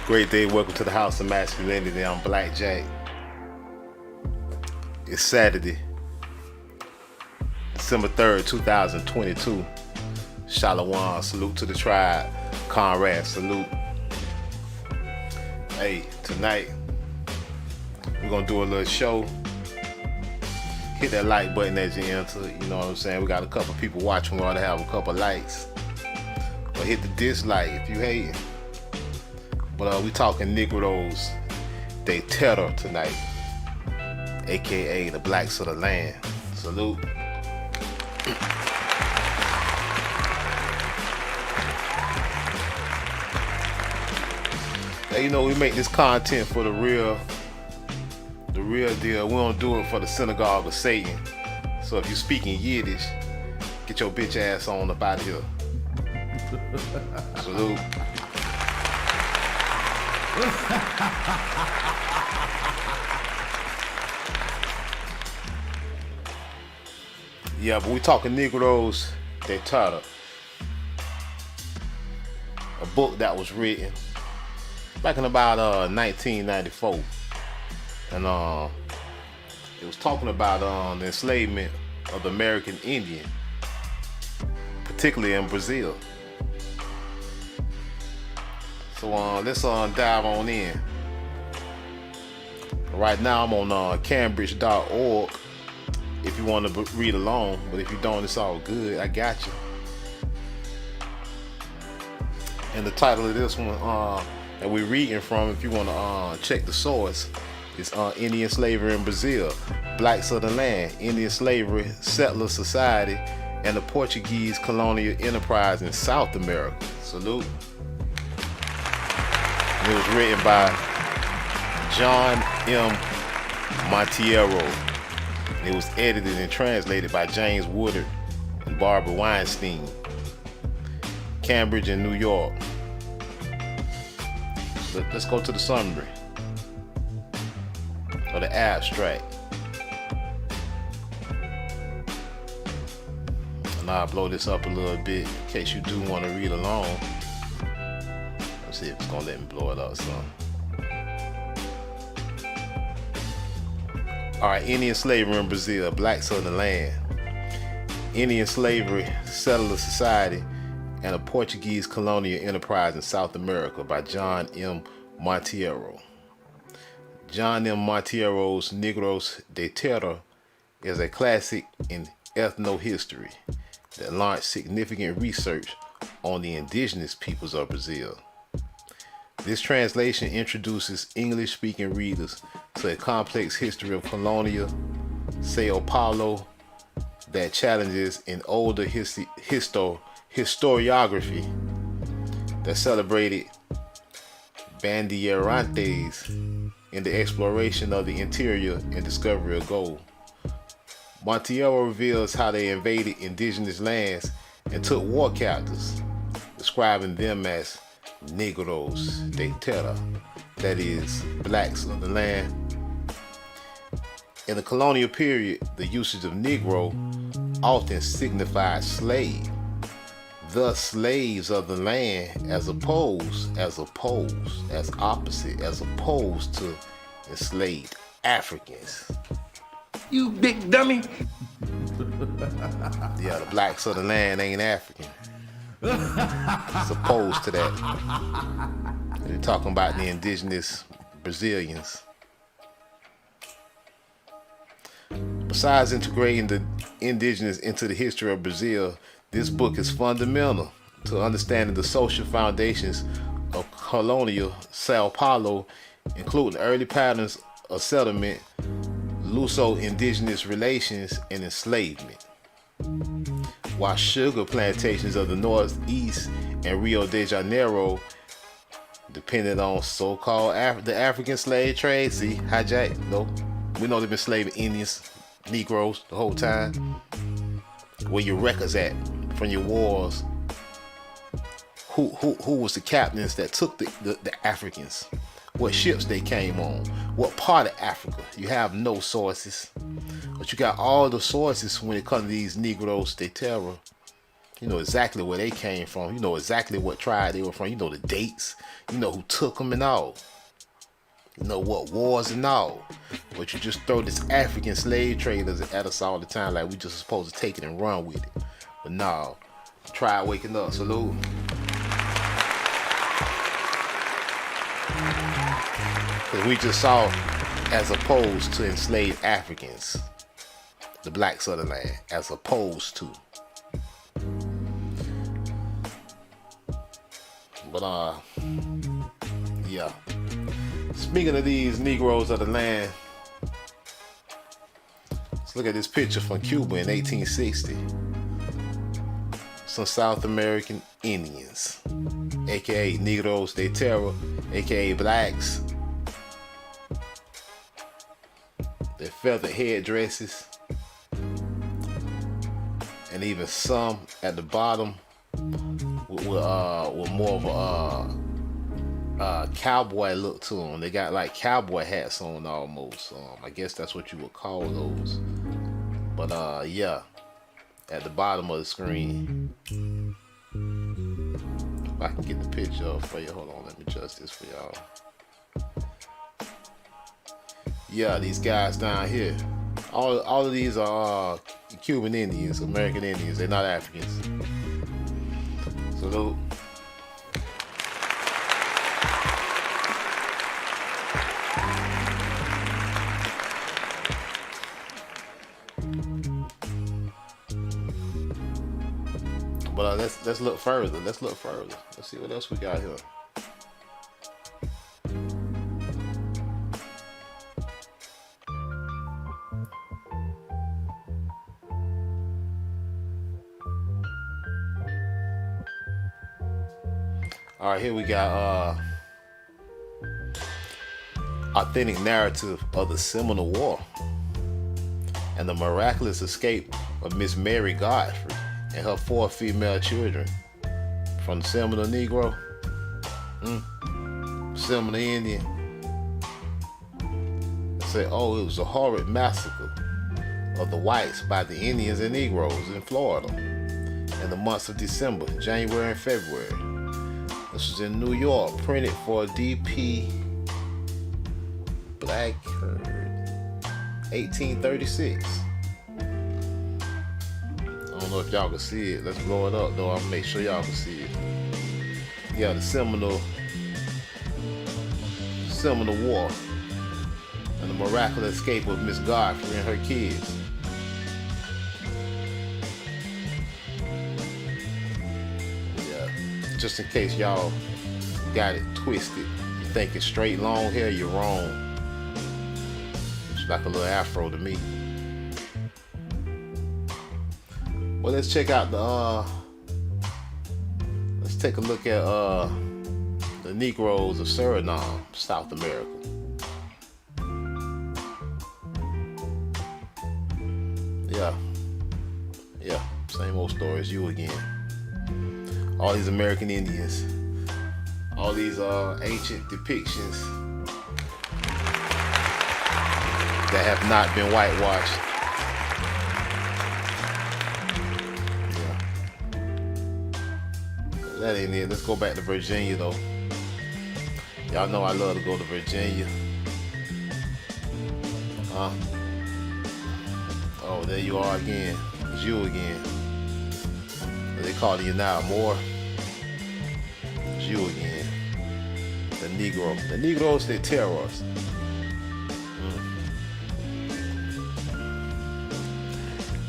Great day. Welcome to the House of Masculinity. I'm Black Jack. It's Saturday, December 3rd, 2022. Shalom. Salute to the tribe. Conrad, salute. Hey, tonight we're going to do a little show. Hit that like button as you enter. You know what I'm saying? We got a couple people watching. We ought to have a couple likes. But hit the dislike if you hating. But we talking Negroes De Terra tonight, aka the blacks of the land. Salute. Now, you know, we make this content for the real deal. We don't do it for the synagogue of Satan. So if you speaking Yiddish, get your bitch ass on up out of here. Salute. Yeah, but we talking Negroes De Terra, a book that was written back in about 1994, and it was talking about the enslavement of the American Indian, particularly in Brazil. So let's dive on in. Right now I'm on Cambridge.org if you want to read along, but if you don't, it's all good. I got you. And the title of this one that we're reading from, if you want to check the source, is Indian Slavery in Brazil, Blacks of the Land, Indian Slavery, Settler Society, and the Portuguese Colonial Enterprise in South America. Salute. It was written by John M. Monteiro. It was edited and translated by James Woodard and Barbara Weinstein. Cambridge and New York. Let's go to the summary or the abstract. And I'll blow this up a little bit in case you do want to read along. Let's see if it's gonna let me blow it up some. Alright, Indian slavery in Brazil, blacks of the land. Indian slavery, settler society, and a Portuguese colonial enterprise in South America by John M. Monteiro. John M. Monteiro's Negros De Terra is a classic in ethnohistory that launched significant research on the indigenous peoples of Brazil. This translation introduces English-speaking readers to a complex history of colonial Sao Paulo that challenges an older historiography that celebrated bandeirantes in the exploration of the interior and discovery of gold. Monteiro reveals how they invaded indigenous lands and took war captives, describing them as Negros De Terra, that is, blacks of the land. In the colonial period, the usage of Negro often signified slave, thus slaves of the land as opposed to enslaved Africans. You big dummy. Yeah, the blacks of the land ain't African. As opposed to that. They're talking about the indigenous Brazilians. Besides integrating the indigenous into the history of Brazil, this book is fundamental to understanding the social foundations of colonial Sao Paulo, including early patterns of settlement, Luso-indigenous relations, and enslavement. While sugar plantations of the Northeast and Rio de Janeiro depended on so-called the African slave trade. See, hijack? No, we know they've been slaving Indians, Negroes the whole time. Where your records at from your wars? Who was the captains that took the Africans? What ships they came on? What part of Africa? You have no sources, but you got all the sources when it comes to these Negros De Terra. You know exactly where they came from. You know exactly what tribe they were from. You know the dates. You know who took them and all. You know what wars and all. But you just throw this African slave traders at us all the time like we just supposed to take it and run with it. But no. Try waking up. Salute. Because we just saw, as opposed to enslaved Africans, the blacks of the land, as opposed to. But yeah. Speaking of these Negroes of the land, let's look at this picture from Cuba in 1860. Some South American Indians, aka Negus De Terra, aka blacks. Their feathered headdresses, and even some at the bottom with more of a cowboy look to them. They got like cowboy hats on almost. I guess that's what you would call those. But yeah, at the bottom of the screen, if I can get the picture up for you. Hold on, let me adjust this for y'all. Yeah, these guys down here, all of these are Cuban Indians, American Indians. They're not Africans. Salute. But let's look further. Let's look further. Let's see what else we got here. All right, here we got authentic narrative of the Seminole War and the miraculous escape of Miss Mary Godfrey and her 4 female children from the Seminole Negro, Seminole Indian. They say, oh, it was a horrid massacre of the whites by the Indians and Negroes in Florida in the months of December, January, and February. This was in New York, printed for D.P. Blackford, 1836. I don't know if y'all can see it. Let's blow it up though. I'll make sure y'all can see it. Yeah, the Seminole War and the miraculous escape of Miss Godfrey and her kids. Just in case y'all got it twisted, you think it's straight long hair, you're wrong. It's like a little afro to me. Well, let's check out let's take a look at the Negros of Suriname, South America. Yeah, same old story as you again. All these American Indians, all these ancient depictions that have not been whitewashed. Yeah. That ain't it. Let's go back to Virginia though. Y'all know I love to go to Virginia. Oh, there you are again. It's you again. They call you now more. It's you again. The Negro. The Negros De Terra.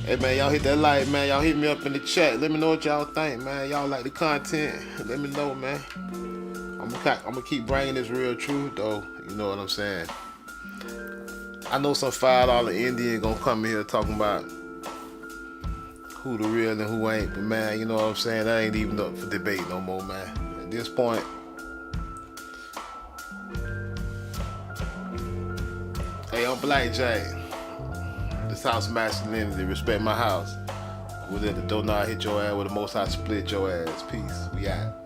Hey man, y'all hit that like, man. Y'all hit me up in the chat. Let me know what y'all think, man. Y'all like the content. Let me know, man. I'm gonna keep bringing this real truth though. You know what I'm saying? I know some $5 Indian gonna come here talking about who the real and who ain't, but man, you know what I'm saying? That ain't even up for debate no more, man. At this point, hey, I'm Black Jay. This house masculinity, respect my house. Within the door, now hit your ass with the most I split your ass. Peace. We out.